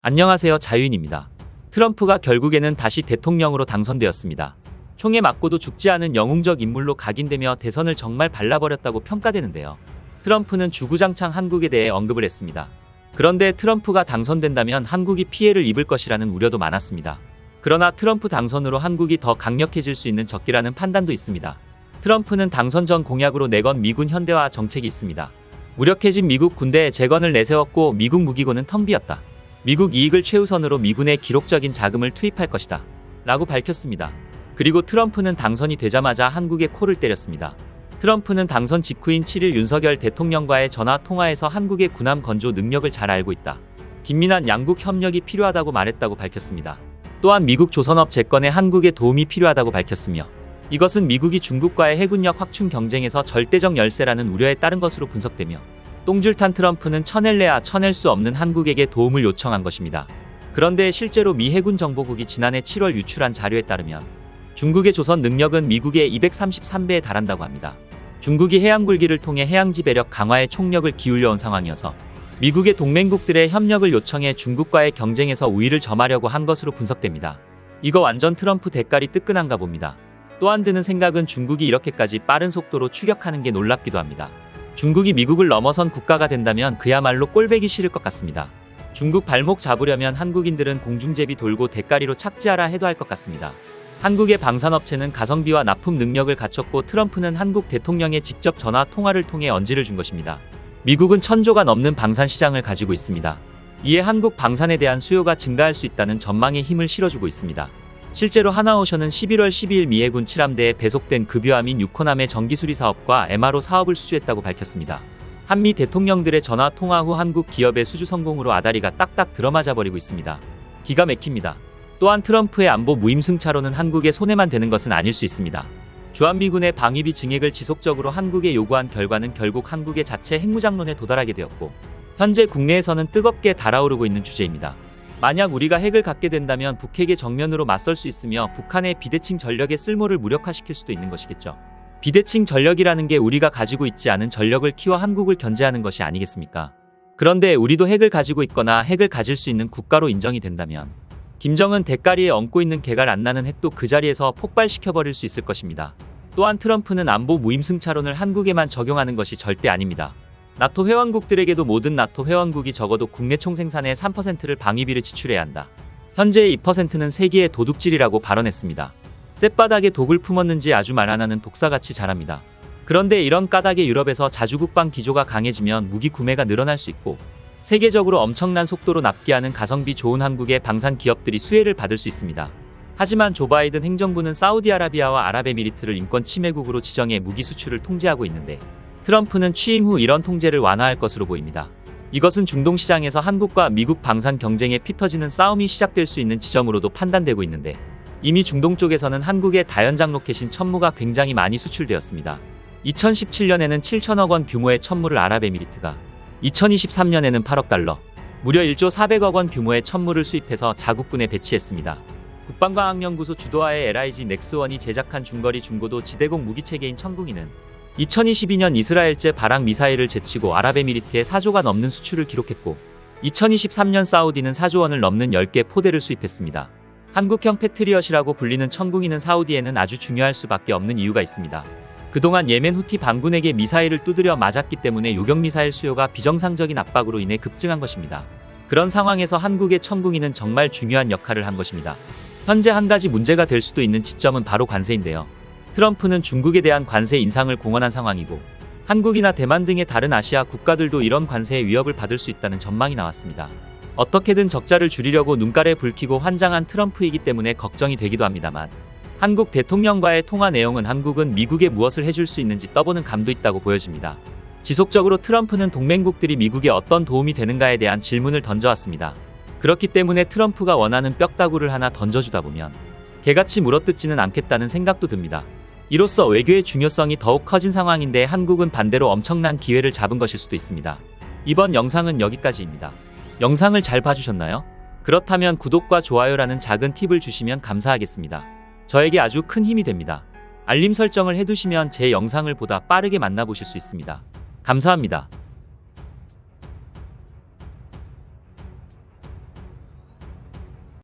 안녕하세요, 자유인입니다. 트럼프가 결국에는 다시 대통령으로 당선되었습니다. 총에 맞고도 죽지 않은 영웅적 인물로 각인되며 대선을 정말 발라버렸다고 평가되는데요. 트럼프는 주구장창 한국에 대해 언급을 했습니다. 그런데 트럼프가 당선된다면 한국이 피해를 입을 것이라는 우려도 많았습니다. 그러나 트럼프 당선으로 한국이 더 강력해질 수 있는 적기라는 판단도 있습니다. 트럼프는 당선 전 공약으로 내건 미군 현대화 정책이 있습니다. 무력해진 미국 군대의 재건을 내세웠고 미국 무기고는 텅 비었다. 미국 이익을 최우선으로 미군에 기록적인 자금을 투입할 것이다. 라고 밝혔습니다. 그리고 트럼프는 당선이 되자마자 한국에 코를 때렸습니다. 트럼프는 당선 직후인 7일 윤석열 대통령과의 전화 통화에서 한국의 군함 건조 능력을 잘 알고 있다. 긴밀한 양국 협력이 필요하다고 말했다고 밝혔습니다. 또한 미국 조선업 재건에 한국의 도움이 필요하다고 밝혔으며 이것은 미국이 중국과의 해군력 확충 경쟁에서 절대적 열세라는 우려에 따른 것으로 분석되며 똥줄 탄 트럼프는 쳐낼래야 쳐낼 수 없는 한국에게 도움을 요청한 것입니다. 그런데 실제로 미 해군 정보국이 지난해 7월 유출한 자료에 따르면 중국의 조선 능력은 미국의 233배에 달한다고 합니다. 중국이 해양굴기를 통해 해양지배력 강화에 총력을 기울여온 상황이어서 미국의 동맹국들의 협력을 요청해 중국과의 경쟁에서 우위를 점하려고 한 것으로 분석됩니다. 이거 완전 트럼프 대가리 뜨끈한가 봅니다. 또한 드는 생각은 중국이 이렇게까지 빠른 속도로 추격하는 게 놀랍기도 합니다. 중국이 미국을 넘어선 국가가 된다면 그야말로 꼴배기 싫을 것 같습니다. 중국 발목 잡으려면 한국인들은 공중제비 돌고 대가리로 착지하라 해도 할 것 같습니다. 한국의 방산업체는 가성비와 납품 능력을 갖췄고 트럼프는 한국 대통령의 직접 전화 통화를 통해 언지를 준 것입니다. 미국은 1000조가 넘는 방산 시장을 가지고 있습니다. 이에 한국 방산에 대한 수요가 증가할 수 있다는 전망에 힘을 실어주고 있습니다. 실제로 하나오션은 11월 12일 미 해군 7함대에 배속된 급유함인 유코남의 전기수리 사업과 MRO 사업을 수주했다고 밝혔습니다. 한미 대통령들의 전화 통화 후 한국 기업의 수주 성공으로 아다리가 딱딱 들어맞아 버리고 있습니다. 기가 막힙니다. 또한 트럼프의 안보 무임승차로는 한국의 손해만 되는 것은 아닐 수 있습니다. 주한미군의 방위비 증액을 지속적으로 한국에 요구한 결과는 결국 한국의 자체 핵무장론에 도달하게 되었고 현재 국내에서는 뜨겁게 달아오르고 있는 주제입니다. 만약 우리가 핵을 갖게 된다면 북핵에 정면으로 맞설 수 있으며 북한의 비대칭 전력의 쓸모를 무력화시킬 수도 있는 것이겠죠. 비대칭 전력이라는 게 우리가 가지고 있지 않은 전력을 키워 한국을 견제하는 것이 아니겠습니까? 그런데 우리도 핵을 가지고 있거나 핵을 가질 수 있는 국가로 인정이 된다면 김정은 대가리에 얹고 있는 개갈 안 나는 핵도 그 자리에서 폭발시켜버릴 수 있을 것입니다. 또한 트럼프는 안보 무임승차론을 한국에만 적용하는 것이 절대 아닙니다. 나토 회원국들에게도 모든 나토 회원국이 적어도 국내 총생산의 3%를 방위비를 지출해야 한다. 현재의 2%는 세계의 도둑질이라고 발언했습니다. 쌔바닥에 독을 품었는지 아주 말 안 하는 독사같이 자랍니다. 그런데 이런 까닭에 유럽에서 자주 국방 기조가 강해지면 무기 구매가 늘어날 수 있고 세계적으로 엄청난 속도로 납기하는 가성비 좋은 한국의 방산 기업들이 수혜를 받을 수 있습니다. 하지만 조 바이든 행정부는 사우디아라비아와 아랍에미리트를 인권 침해국으로 지정해 무기 수출을 통제하고 있는데 트럼프는 취임 후 이런 통제를 완화할 것으로 보입니다. 이것은 중동 시장에서 한국과 미국 방산 경쟁에 피 터지는 싸움이 시작될 수 있는 지점으로도 판단되고 있는데 이미 중동 쪽에서는 한국의 다연장 로켓인 천무가 굉장히 많이 수출되었습니다. 2017년에는 7천억 원 규모의 천무를 아랍에미리트가 2023년에는 8억 달러, 무려 1조 400억 원 규모의 천무를 수입해서 자국군에 배치했습니다. 국방과학연구소 주도하에 LIG 넥스원이 제작한 중거리 중고도 지대공 무기체계인 천궁이는 2022년 이스라엘제 발악 미사일을 제치고 아랍에미리트에 4조가 넘는 수출을 기록했고 2023년 사우디는 4조 원을 넘는 10개 포대를 수입했습니다. 한국형 패트리엇이라고 불리는 천궁이는 사우디에는 아주 중요할 수밖에 없는 이유가 있습니다. 그동안 예멘 후티 반군에게 미사일을 두드려 맞았기 때문에 요격미사일 수요가 비정상적인 압박으로 인해 급증한 것입니다. 그런 상황에서 한국의 천궁이는 정말 중요한 역할을 한 것입니다. 현재 한 가지 문제가 될 수도 있는 지점은 바로 관세인데요. 트럼프는 중국에 대한 관세 인상을 공언한 상황이고 한국이나 대만 등의 다른 아시아 국가들도 이런 관세의 위협을 받을 수 있다는 전망이 나왔습니다. 어떻게든 적자를 줄이려고 눈깔에 불 켜고 환장한 트럼프이기 때문에 걱정이 되기도 합니다만 한국 대통령과의 통화 내용은 한국은 미국에 무엇을 해줄 수 있는지 떠보는 감도 있다고 보여집니다. 지속적으로 트럼프는 동맹국들이 미국에 어떤 도움이 되는가에 대한 질문을 던져왔습니다. 그렇기 때문에 트럼프가 원하는 뼈다구를 하나 던져주다 보면 개같이 물어뜯지는 않겠다는 생각도 듭니다. 이로써 외교의 중요성이 더욱 커진 상황인데 한국은 반대로 엄청난 기회를 잡은 것일 수도 있습니다. 이번 영상은 여기까지입니다. 영상을 잘 봐주셨나요? 그렇다면 구독과 좋아요라는 작은 팁을 주시면 감사하겠습니다. 저에게 아주 큰 힘이 됩니다. 알림 설정을 해두시면 제 영상을 보다 빠르게 만나보실 수 있습니다. 감사합니다.